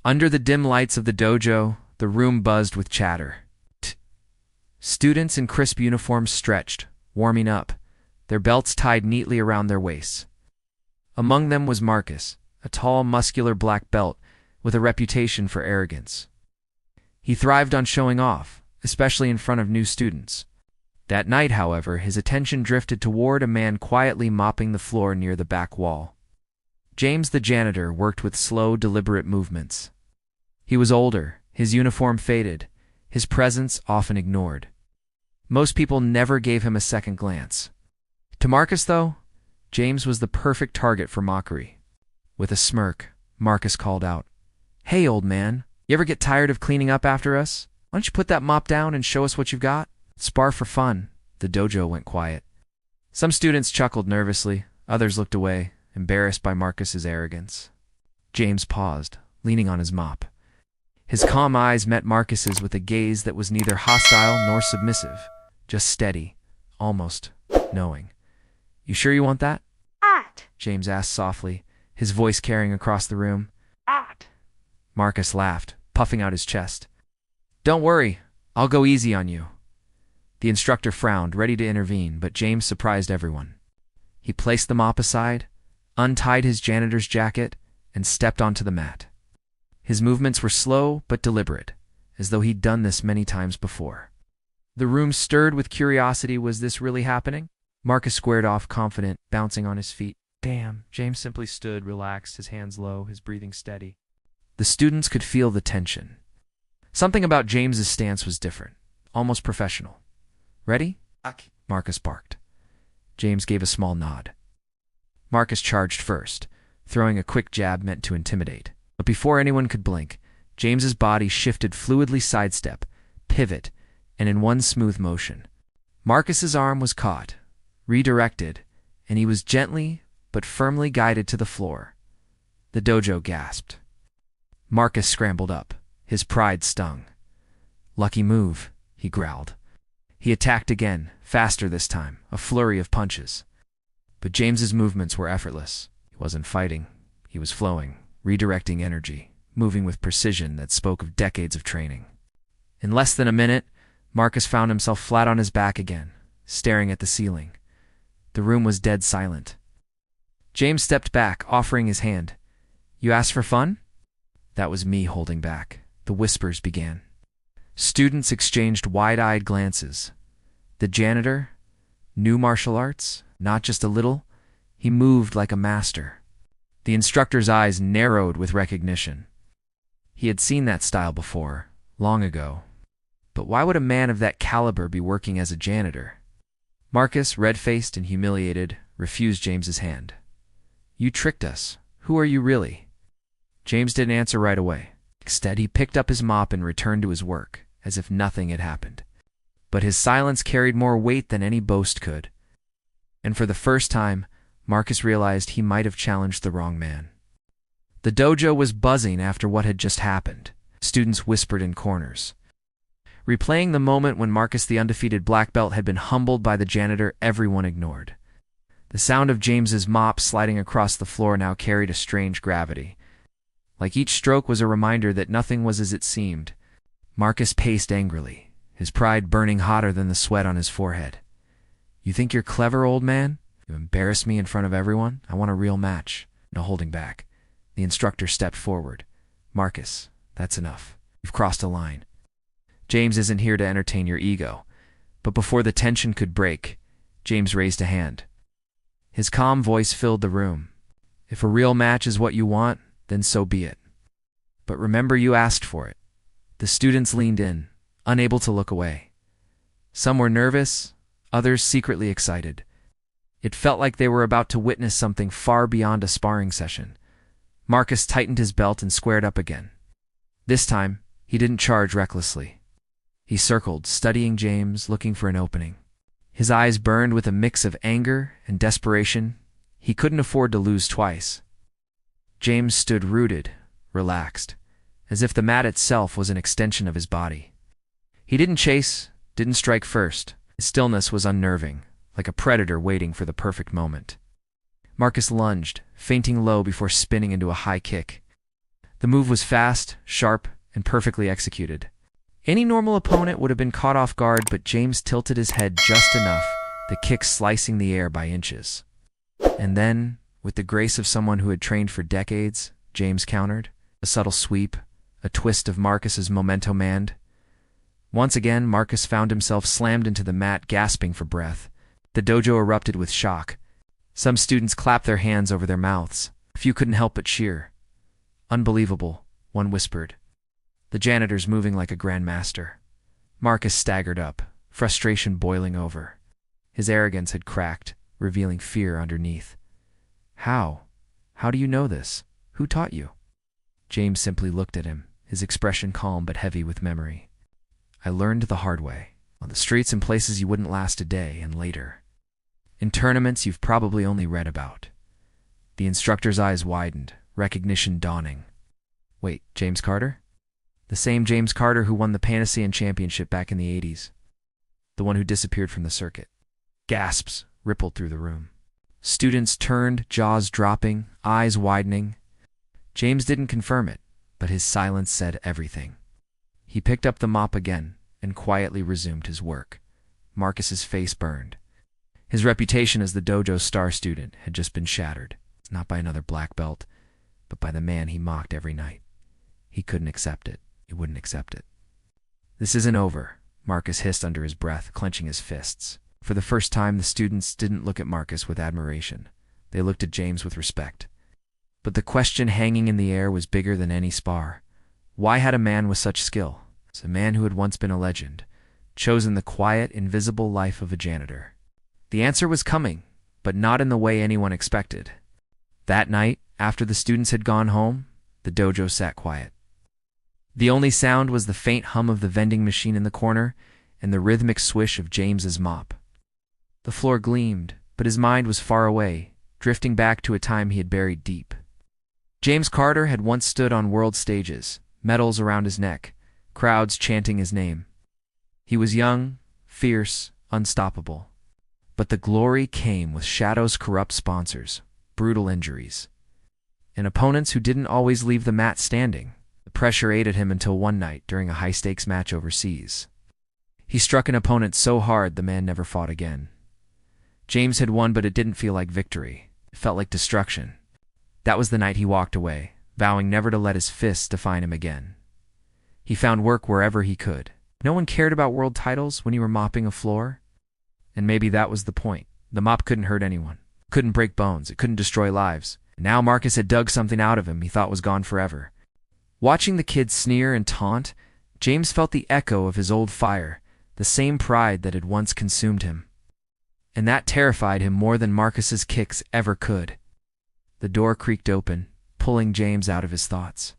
Under the dim lights of the dojo, the room buzzed with chatter. Students in crisp uniforms stretched, warming up, their belts tied neatly around their waists. Among them was Marcus, a tall, muscular black belt with a reputation for arrogance. He thrived on showing off, especially in front of new students. That night, however, his attention drifted toward a man quietly mopping the floor near the back wall. James the janitor worked with slow, deliberate movements. He was older, his uniform faded, his presence often ignored. Most people never gave him a second glance. To Marcus, though, James was the perfect target for mockery. With a smirk, Marcus called out, "Hey, old man, you ever get tired of cleaning up after us? Why don't you put that mop down and show us what you've got?" "Spar for fun." The dojo went quiet. Some students chuckled nervously, others looked away, embarrassed by Marcus's arrogance. James paused, leaning on his mop. His calm eyes met Marcus's with a gaze that was neither hostile nor submissive, just steady, almost knowing. "You sure you want that?" James asked softly, his voice carrying across the room. Marcus laughed, puffing out his chest. "Don't worry, I'll go easy on you." The instructor frowned, ready to intervene, but James surprised everyone. He placed the mop aside, untied his janitor's jacket, and stepped onto the mat. His movements were slow but deliberate, as though he'd done this many times before. The room stirred with curiosity. Was this really happening? Marcus squared off, confident, bouncing on his feet. "Damn." James simply stood, relaxed, his hands low, his breathing steady. The students could feel the tension. Something about James's stance was different, almost professional. "Ready?" Marcus barked. James gave a small nod. Marcus charged first, throwing a quick jab meant to intimidate. But before anyone could blink, James's body shifted fluidly, sidestep, pivot, and in one smooth motion. Marcus's arm was caught, redirected, and he was gently but firmly guided to the floor. The dojo gasped. Marcus scrambled up, his pride stung. "Lucky move," he growled. He attacked again, faster this time, a flurry of punches. But James's movements were effortless. He wasn't fighting, he was flowing, redirecting energy, moving with precision that spoke of decades of training. In less than a minute, Marcus found himself flat on his back again, staring at the ceiling. The room was dead silent. James stepped back, offering his hand. "You asked for fun?" That was me holding back. The whispers began. Students exchanged wide-eyed glances. The janitor, new martial arts, not just a little, he moved like a master. The instructor's eyes narrowed with recognition. He had seen that style before, long ago. But why would a man of that caliber be working as a janitor? Marcus, red-faced and humiliated, refused James's hand. "You tricked us. Who are you really?" James didn't answer right away. Instead, he picked up his mop and returned to his work, as if nothing had happened. But his silence carried more weight than any boast could. And for the first time, Marcus realized he might have challenged the wrong man. The dojo was buzzing after what had just happened. Students whispered in corners. Replaying the moment when Marcus, the undefeated black belt, had been humbled by the janitor, everyone ignored. The sound of James's mop sliding across the floor now carried a strange gravity. Like each stroke was a reminder that nothing was as it seemed. Marcus paced angrily, his pride burning hotter than the sweat on his forehead. "You think you're clever, old man? You embarrass me in front of everyone? I want a real match." No holding back. The instructor stepped forward. "Marcus, that's enough. You've crossed a line. James isn't here to entertain your ego." But before the tension could break, James raised a hand. His calm voice filled the room. "If a real match is what you want, then so be it. But remember, you asked for it." The students leaned in, unable to look away. Some were nervous, others secretly excited. It felt like they were about to witness something far beyond a sparring session. Marcus tightened his belt and squared up again. This time, he didn't charge recklessly. He circled, studying James, looking for an opening. His eyes burned with a mix of anger and desperation. He couldn't afford to lose twice. James stood rooted, relaxed, as if the mat itself was an extension of his body. He didn't chase, didn't strike first. His stillness was unnerving, like a predator waiting for the perfect moment. Marcus lunged, feinting low before spinning into a high kick. The move was fast, sharp, and perfectly executed. Any normal opponent would have been caught off guard, but James tilted his head just enough, the kick slicing the air by inches. And then, with the grace of someone who had trained for decades, James countered. A subtle sweep, a twist of Marcus's memento mand. Once again, Marcus found himself slammed into the mat, gasping for breath. The dojo erupted with shock. Some students clapped their hands over their mouths. A few couldn't help but cheer. "Unbelievable," one whispered. "The janitor's moving like a grandmaster." Marcus staggered up, frustration boiling over. His arrogance had cracked, revealing fear underneath. How? How do you know this? Who taught you?" James simply looked at him, his expression calm but heavy with memory. "I learned the hard way, on the streets in places you wouldn't last a day, and later. In tournaments you've probably only read about." The instructor's eyes widened, recognition dawning. "Wait, James Carter? The same James Carter who won the Panacea Championship back in the 80s. The one who disappeared from the circuit." Gasps rippled through the room. Students turned, jaws dropping, eyes widening. James didn't confirm it, but his silence said everything. He picked up the mop again and quietly resumed his work. Marcus's face burned. His reputation as the dojo's star student had just been shattered, not by another black belt, but by the man he mocked every night. He couldn't accept it. He wouldn't accept it. "This isn't over," Marcus hissed under his breath, clenching his fists. For the first time, the students didn't look at Marcus with admiration. They looked at James with respect. But the question hanging in the air was bigger than any spar. Why had a man with such skill, a man who had once been a legend, chosen the quiet, invisible life of a janitor? The answer was coming, but not in the way anyone expected. That night, after the students had gone home, the dojo sat quiet. The only sound was the faint hum of the vending machine in the corner and the rhythmic swish of James's mop. The floor gleamed, but his mind was far away, drifting back to a time he had buried deep. James Carter had once stood on world stages, medals around his neck, crowds chanting his name. He was young, fierce, unstoppable. But the glory came with Shadow's corrupt sponsors, brutal injuries, and opponents who didn't always leave the mat standing. The pressure ate at him until one night during a high-stakes match overseas. He struck an opponent so hard the man never fought again. James had won, but it didn't feel like victory. It felt like destruction. That was the night he walked away, vowing never to let his fists define him again. He found work wherever he could. No one cared about world titles when you were mopping a floor. And maybe that was the point. The mop couldn't hurt anyone. It couldn't break bones. It couldn't destroy lives. And now Marcus had dug something out of him he thought was gone forever. Watching the kids sneer and taunt, James felt the echo of his old fire, the same pride that had once consumed him. And that terrified him more than Marcus's kicks ever could. The door creaked open, pulling James out of his thoughts.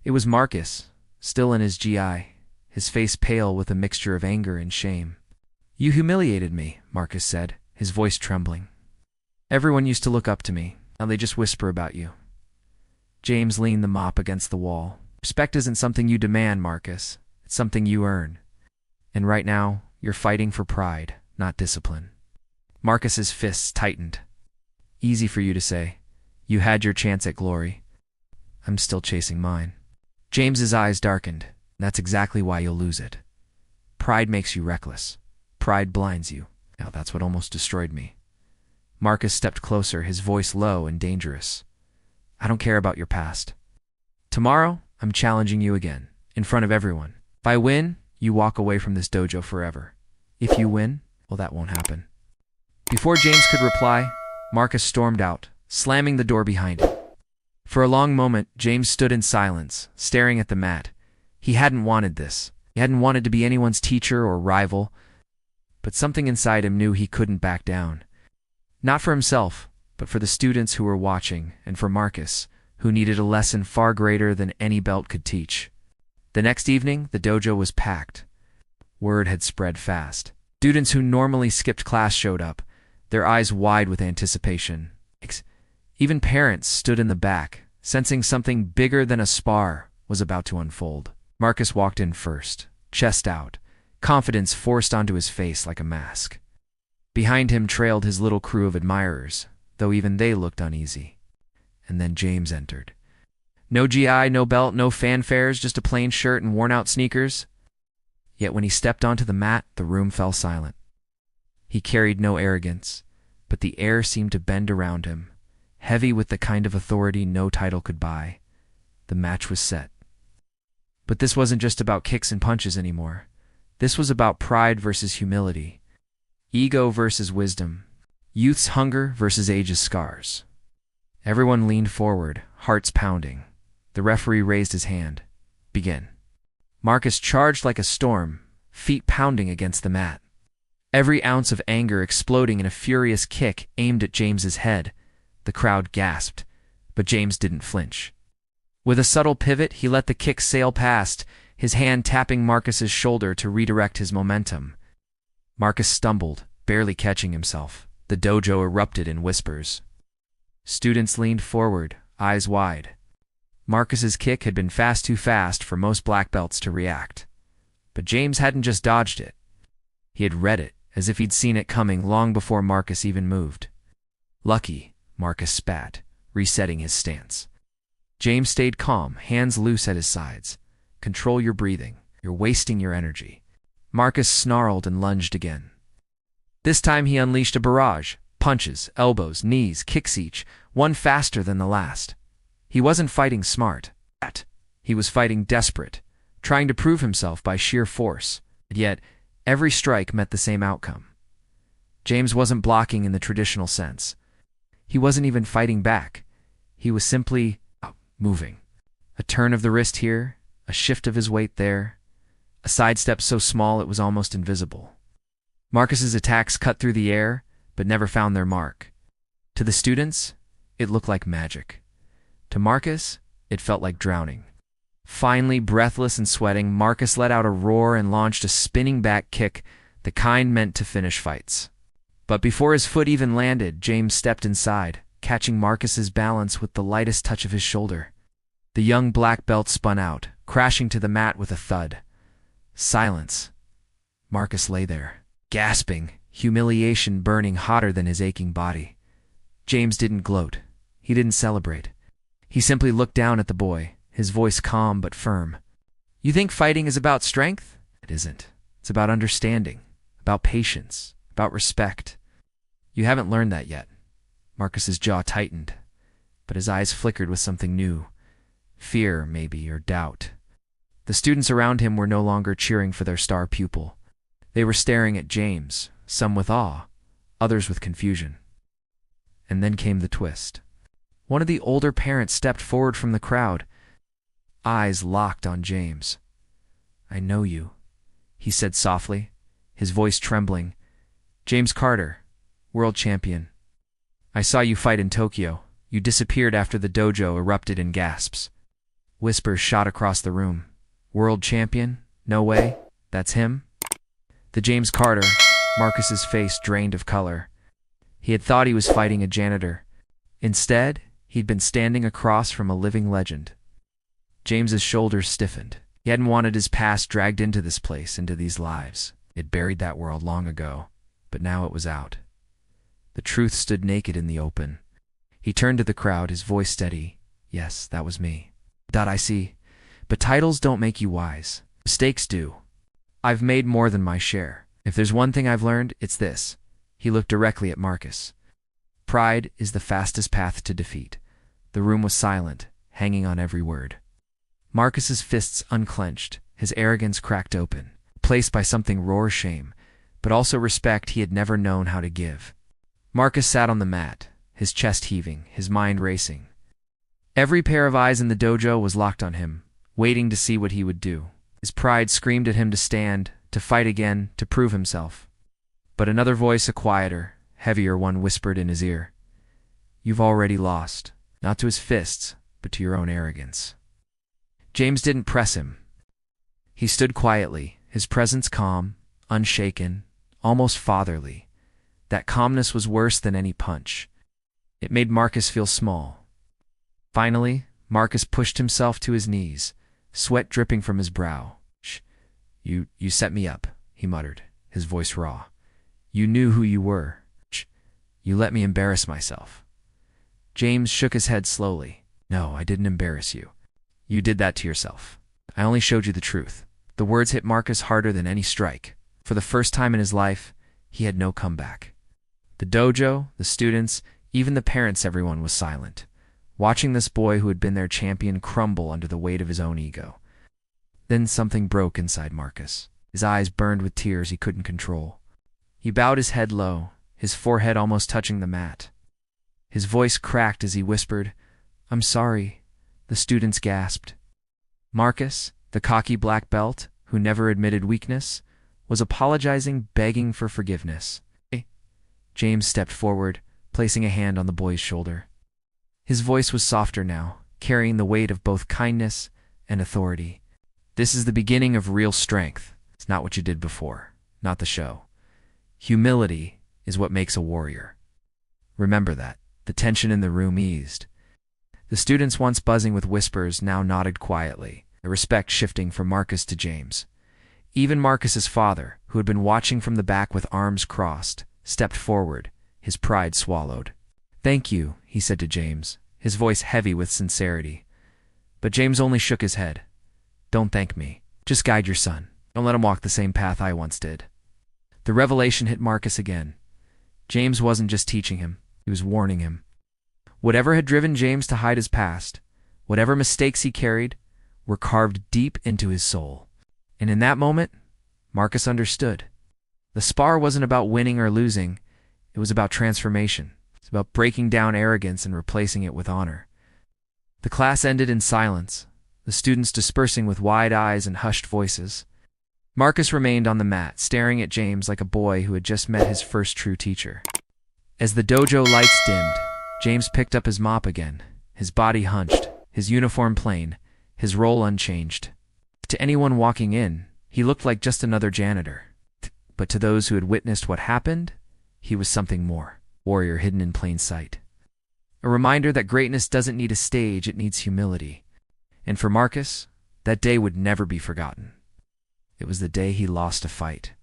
It was Marcus, still in his GI, his face pale with a mixture of anger and shame. "You humiliated me," Marcus said, his voice trembling. "Everyone used to look up to me. Now they just whisper about you." James leaned the mop against the wall. "Respect isn't something you demand, Marcus. It's something you earn. And right now, you're fighting for pride, not discipline." Marcus's fists tightened. "Easy for you to say. You had your chance at glory. I'm still chasing mine." James's eyes darkened. "That's exactly why you'll lose it. Pride makes you reckless. Pride blinds you. Now that's what almost destroyed me." Marcus stepped closer, his voice low and dangerous. "I don't care about your past. Tomorrow, I'm challenging you again, in front of everyone. If I win, you walk away from this dojo forever. If you win, well, that won't happen." Before James could reply, Marcus stormed out, slamming the door behind him. For a long moment, James stood in silence, staring at the mat. He hadn't wanted this. He hadn't wanted to be anyone's teacher or rival, but something inside him knew he couldn't back down. Not for himself, but for the students who were watching, and for Marcus, who needed a lesson far greater than any belt could teach. The next evening, the dojo was packed. Word had spread fast. Students who normally skipped class showed up, their eyes wide with anticipation. Even parents stood in the back, sensing something bigger than a SPAR was about to unfold. Marcus walked in first, chest out, confidence forced onto his face like a mask. Behind him trailed his little crew of admirers, though even they looked uneasy. And then James entered. No GI, no belt, no fanfares, just a plain shirt and worn-out sneakers. Yet when he stepped onto the mat, the room fell silent. He carried no arrogance, but the air seemed to bend around him, heavy with the kind of authority no title could buy. The match was set. But this wasn't just about kicks and punches anymore. This was about pride versus humility, ego versus wisdom, youth's hunger versus age's scars. Everyone leaned forward, hearts pounding. The referee raised his hand. Begin. Marcus charged like a storm, feet pounding against the mat. Every ounce of anger exploding in a furious kick aimed at James's head. The crowd gasped, but James didn't flinch. With a subtle pivot, he let the kick sail past, his hand tapping Marcus's shoulder to redirect his momentum. Marcus stumbled, barely catching himself. The dojo erupted in whispers. Students leaned forward, eyes wide. Marcus's kick had been too fast for most black belts to react. But James hadn't just dodged it. He had read it, as if he'd seen it coming long before Marcus even moved. Lucky, Marcus spat, resetting his stance. James stayed calm, hands loose at his sides. Control your breathing. You're wasting your energy. Marcus snarled and lunged again. This time he unleashed a barrage. Punches, elbows, knees, kicks each, one faster than the last. He wasn't fighting smart. He was fighting desperate, trying to prove himself by sheer force. Yet, every strike met the same outcome. James wasn't blocking in the traditional sense. He wasn't even fighting back. He was simply moving. A turn of the wrist here, a shift of his weight there, a sidestep so small it was almost invisible. Marcus's attacks cut through the air, but never found their mark. To the students, it looked like magic. To Marcus, it felt like drowning. Finally, breathless and sweating, Marcus let out a roar and launched a spinning back kick, the kind meant to finish fights. But before his foot even landed, James stepped inside, catching Marcus's balance with the lightest touch of his shoulder. The young black belt spun out, crashing to the mat with a thud. Silence. Marcus lay there, gasping, humiliation burning hotter than his aching body. James didn't gloat. He didn't celebrate. He simply looked down at the boy, his voice calm but firm. You think fighting is about strength? It isn't. It's about understanding, about patience, about respect. You haven't learned that yet. Marcus's jaw tightened, but his eyes flickered with something new. Fear, maybe, or doubt. The students around him were no longer cheering for their star pupil. They were staring at James, some with awe, others with confusion. And then came the twist. One of the older parents stepped forward from the crowd, eyes locked on James. I know you, he said softly, his voice trembling. James Carter, world champion. I saw you fight in Tokyo. You disappeared after the dojo erupted in gasps. Whispers shot across the room. World champion? No way. That's him? The James Carter, Marcus's face drained of color. He had thought he was fighting a janitor. Instead, he'd been standing across from a living legend. James's shoulders stiffened. He hadn't wanted his past dragged into this place, into these lives. He'd buried that world long ago, but now it was out. The truth stood naked in the open. He turned to the crowd, his voice steady. Yes, that was me. I see. But titles don't make you wise. Mistakes do. I've made more than my share. If there's one thing I've learned, it's this. He looked directly at Marcus. Pride is the fastest path to defeat. The room was silent, hanging on every word. Marcus's fists unclenched, his arrogance cracked open, placed by something raw shame, but also respect he had never known how to give. Marcus sat on the mat, his chest heaving, his mind racing. Every pair of eyes in the dojo was locked on him, waiting to see what he would do. His pride screamed at him to stand, to fight again, to prove himself. But another voice, a quieter, heavier one, whispered in his ear. You've already lost, not to his fists, but to your own arrogance. James didn't press him. He stood quietly, his presence calm, unshaken, almost fatherly. That calmness was worse than any punch. It made Marcus feel small. Finally, Marcus pushed himself to his knees, sweat dripping from his brow. You set me up, he muttered, his voice raw. You knew who you were. You let me embarrass myself. James shook his head slowly. No, I didn't embarrass you. You did that to yourself. I only showed you the truth. The words hit Marcus harder than any strike. For the first time in his life, he had no comeback. The dojo, the students, even the parents, everyone was silent, watching this boy who had been their champion crumble under the weight of his own ego. Then something broke inside Marcus. His eyes burned with tears he couldn't control. He bowed his head low, his forehead almost touching the mat. His voice cracked as he whispered, "I'm sorry." The students gasped. Marcus, the cocky black belt, who never admitted weakness, was apologizing, begging for forgiveness. James stepped forward, placing a hand on the boy's shoulder. His voice was softer now, carrying the weight of both kindness and authority. "This is the beginning of real strength. It's not what you did before, not the show. Humility is what makes a warrior. Remember that." The tension in the room eased. The students, once buzzing with whispers, now nodded quietly, their respect shifting from Marcus to James. Even Marcus's father, who had been watching from the back with arms crossed, stepped forward, his pride swallowed. "Thank you," he said to James, his voice heavy with sincerity. But James only shook his head. "Don't thank me. Just guide your son. Don't let him walk the same path I once did." The revelation hit Marcus again. James wasn't just teaching him, he was warning him. Whatever had driven James to hide his past, whatever mistakes he carried, were carved deep into his soul. And in that moment, Marcus understood. The SPAR wasn't about winning or losing, it was about transformation. It's about breaking down arrogance and replacing it with honor. The class ended in silence, the students dispersing with wide eyes and hushed voices. Marcus remained on the mat, staring at James like a boy who had just met his first true teacher. As the dojo lights dimmed, James picked up his mop again, his body hunched, his uniform plain, his role unchanged. To anyone walking in, he looked like just another janitor. But to those who had witnessed what happened, he was something more, warrior hidden in plain sight. A reminder that greatness doesn't need a stage, it needs humility. And for Marcus, that day would never be forgotten. It was the day he lost a fight,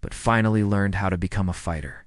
but finally learned how to become a fighter.